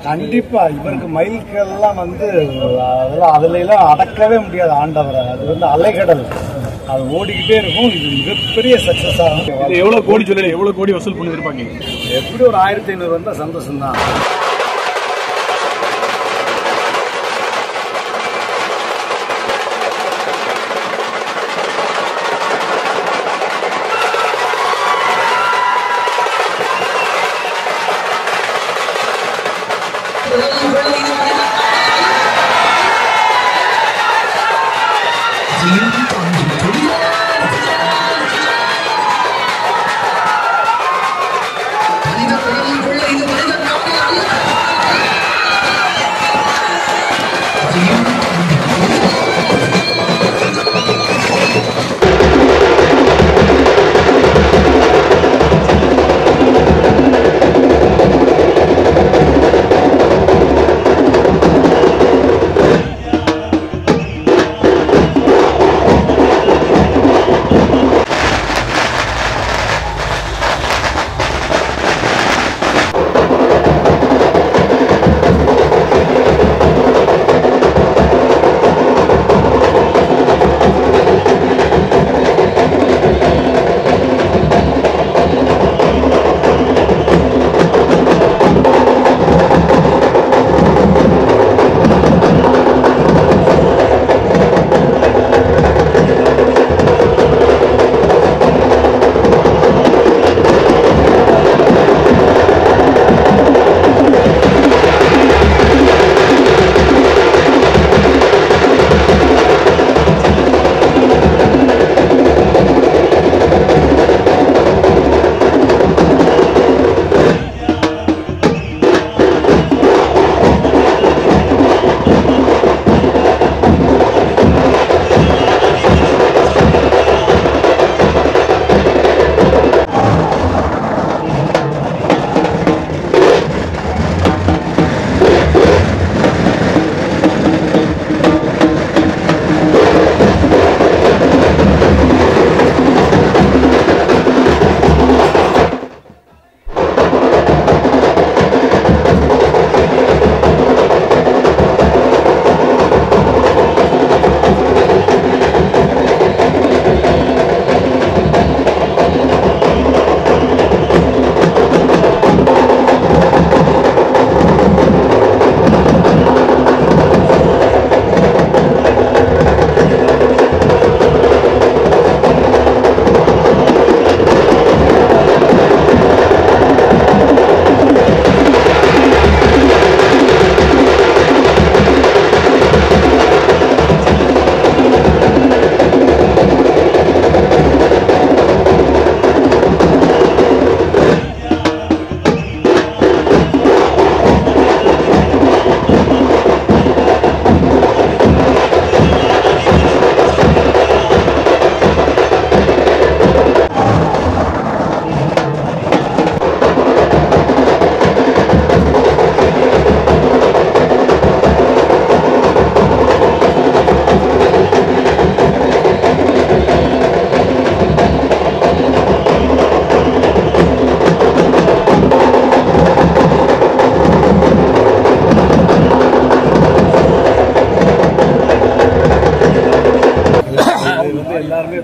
கண்டிப்பா இவருக்கு மைல்கெல்லாம் அதுல எல்லாம் அடக்கவே முடியாது ஆண்டவரை. அது அலைகடல், அது ஓடிக்கிட்டே இருக்கும். இது மிகப்பெரிய சக்சஸ் ஆகும். எவ்வளவு கோடி சொல்லல, எவ்வளவு கோடி வசூல் பண்ணி இருப்பாங்க? எப்படி ஒரு 1500 வந்தா சந்தோஷம் தான்.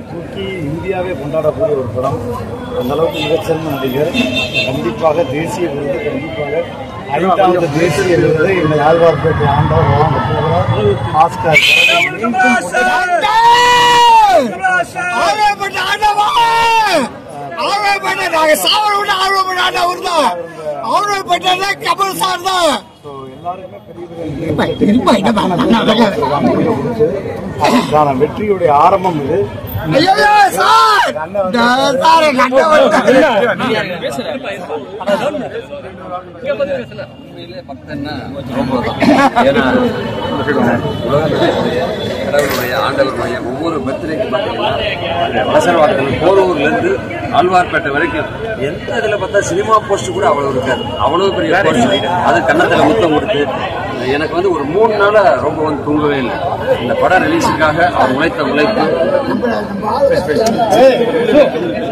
தூக்கி இந்தியாவே கொண்டாடக்கூடிய ஒரு படம். அந்த அளவுக்கு மிகச்சிறந்த நடிகர். கண்டிப்பாக தேசிய விருது, கண்டிப்பாக 5வது தேசிய விருது இந்த ஆழ்வார்பேட்டை ஆண்டவர் ஆஸ்கார் கமல் சார் தான். அதுக்கான வெற்றியுடைய ஆரம்பம் இது. கடவுளுடைய ஆண்டவருடைய ஒவ்வொரு பர்த்டேக்கு பார்த்தீங்கன்னா வசனவாக்கத்தில் போரூர்ல இருந்து ஆழ்வார்பேட்டை வரைக்கும் எந்த இதுல பார்த்தா சினிமா போஸ்ட் கூட அவ்வளவு இருக்காது. அவ்வளவு பெரிய போஸ்ட். அது கன்னத்துல முத்தம் கொடுத்து எனக்கு வந்து ஒரு 3 நாளா ரொம்ப வந்து தூங்கவே இல்லை. இந்த படம் ரிலீஸுக்காக அவர் உழைத்த உழைப்பு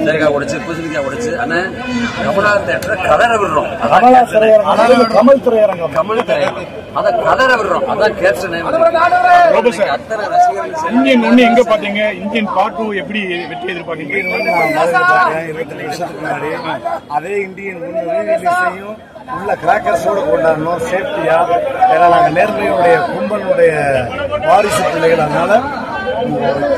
தேங்காய் உடைச்சு பூசணிக்காய் உடைச்சு ஆனா கமலா தேட்டரை கதற விடுறோம். கமல் திரையரங்கம் அதை கதற விடுறோம். அதான் கேப்ஷனே. அத்தனை ரசிகர்கள் இந்தியன் 1 எங்க பாத்தீங்க? இந்தியன் பார்ட் 2 எப்படி வெற்றி எதிர்பார்க்கீங்க? 22 வருஷத்துக்கு முன்னாடி அதே இந்தியன் 1 ரீரிலீஸையும் உள்ள கிராக்கர்ஸோட கொண்டாடணும் சேஃப்டியா. ஏன்னா நாங்கள் நேர்மையுடைய கும்பலுடைய வாரிசு பிள்ளைகள். அதனால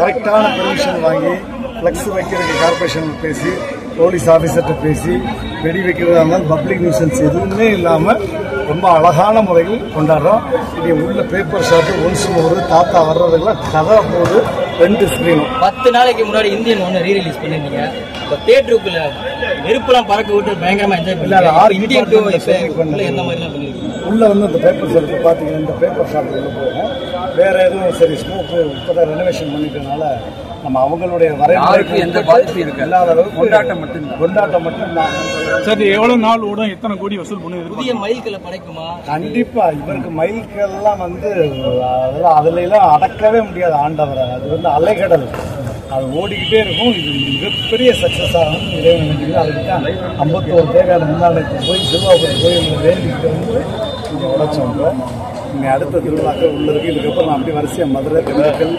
கரெக்டான பெர்மிஷன் வாங்கி ஃப்ளெக்ஸ் வைக்கிறதுக்கு கார்பரேஷன் பேசி போலீஸ் ஆஃபீஸர்கிட்ட பேசி வெடி வைக்கிறதா இருந்தாலும் பப்ளிக் நியூசன்ஸ் எதுவுமே இல்லாமல் ரொம்ப அழகான முறையில் கொண்டாடுறோம். இங்கே உள்ள பேப்பர் ஷாட்டு ஒன்ஸ் ஒரு தாத்தா வர்றதுக்கெல்லாம் கதை போது 2 ஸ்கிரீனும் 10 நாளைக்கு முன்னாடி இந்தியன் 1 ரீரிலீஸ் பண்ணிருந்தீங்க. இப்போ தியேட்டருக்குள்ள நெருப்புலாம் பறக்க விட்டு பயங்கரமா என்ஜாய் பண்ணி இந்தியன் 2 எந்த மாதிரிலாம் பண்ணிருக்கீங்க? உள்ள வந்து இந்த பேப்பர் ஷாட்டு பார்த்தீங்கன்னா இந்த பேப்பர் ஷாட் உள்ள போகும். வேற எதுவும் சரி ஸ்மோக்கு இப்போதான் ரெனோவேஷன் பண்ணிட்டனால நம்ம அவங்களுடைய வரைமுறைக்கு எந்த பாதிப்பும் இருக்கு இல்லாத அளவுக்கு கொண்டாட்டம் மட்டும்தான். சார் எவ்வளவு நாள் ஓடும்? எத்தனை கோடி வசூல் பண்ணி புதிய மைல்கல்ல படைக்குமா? கண்டிப்பா இவருக்கு மைல்கெல்லாம் வந்து அதெல்லாம் அதுல எல்லாம் அடக்கவே முடியாது ஆண்டவரை. அது வந்து அலைகடல், அது ஓடிக்கிட்டே இருக்கும். இது மிகப்பெரிய சக்சஸ் ஆகும் இறைவன் வேண்டியது. அதுக்கு தான் 51 தேவையான முன்னாளுக்கு போய் சிறுவாபுரம் கோயில் வேண்டிக்கிட்டு வந்து இங்கே உழைச்சவங்க. இங்கே அடுத்த திருவிழாக்கள் உள்ள இருக்கு. இதுக்கப்புறம் நான் அப்படி வரிசையாக மதுரை, திண்டுக்கல்,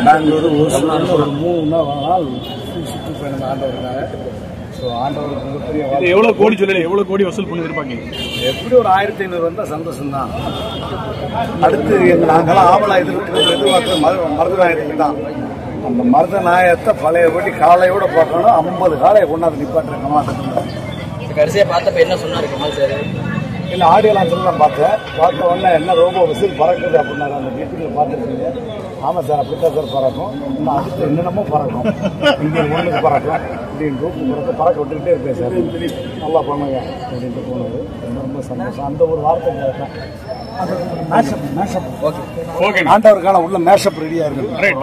பெங்களூரு, ஓசூர் ஒரு 3 நாள் சுற்று பயணம் ஆண்டவருக்காக. ஸோ ஆண்டவருக்கு மிகப்பெரிய எவ்வளவு கோடி சொல்லல, எவ்வளவு கோடி வசூல் பண்ணி எதிர்பார்க்கீங்க? எப்படி ஒரு 1500 வந்தால் சந்தோஷம்தான். அடுத்து நாங்களாம் ஆவலா எதிர்பார்க்குற மருதநாயகத்துக்கு தான். அந்த மருதநாயகத்தை பழையபடி காலையோட பார்க்கணும். 50 காலையை கொண்டாந்து நிப்பாட்டுற கமாட்டத்தில் கடைசியா பார்த்தப்ப என்ன சொன்னாரு கமல் சார்? இல்லை ஆடியோ லான்ச்சில் தான் பார்த்த உடனே என்ன ரொம்ப விசில் பறக்குது அப்படின்னாரு. அந்த மீட்டிங்கில் பார்த்துருக்கீங்க. ஆமாம் சார் அப்படித்தான் சார் பறக்கும். இன்னும் அடுத்து என்னென்னமோ பறக்கும். இந்தியன் 1 பறக்கும், இந்தியன் 2 பறக்க விட்டுக்கிட்டே இருப்பேன் சார். நல்லா பண்ணுங்க அப்படின்ட்டு போனது ரொம்ப சந்தோஷம். அந்த ஒரு வார்த்தை தான். மேஷப் ஓகே ஆண்டவருக்கான உள்ள மேஷப் ரெடியாக இருக்கு. ரைட்.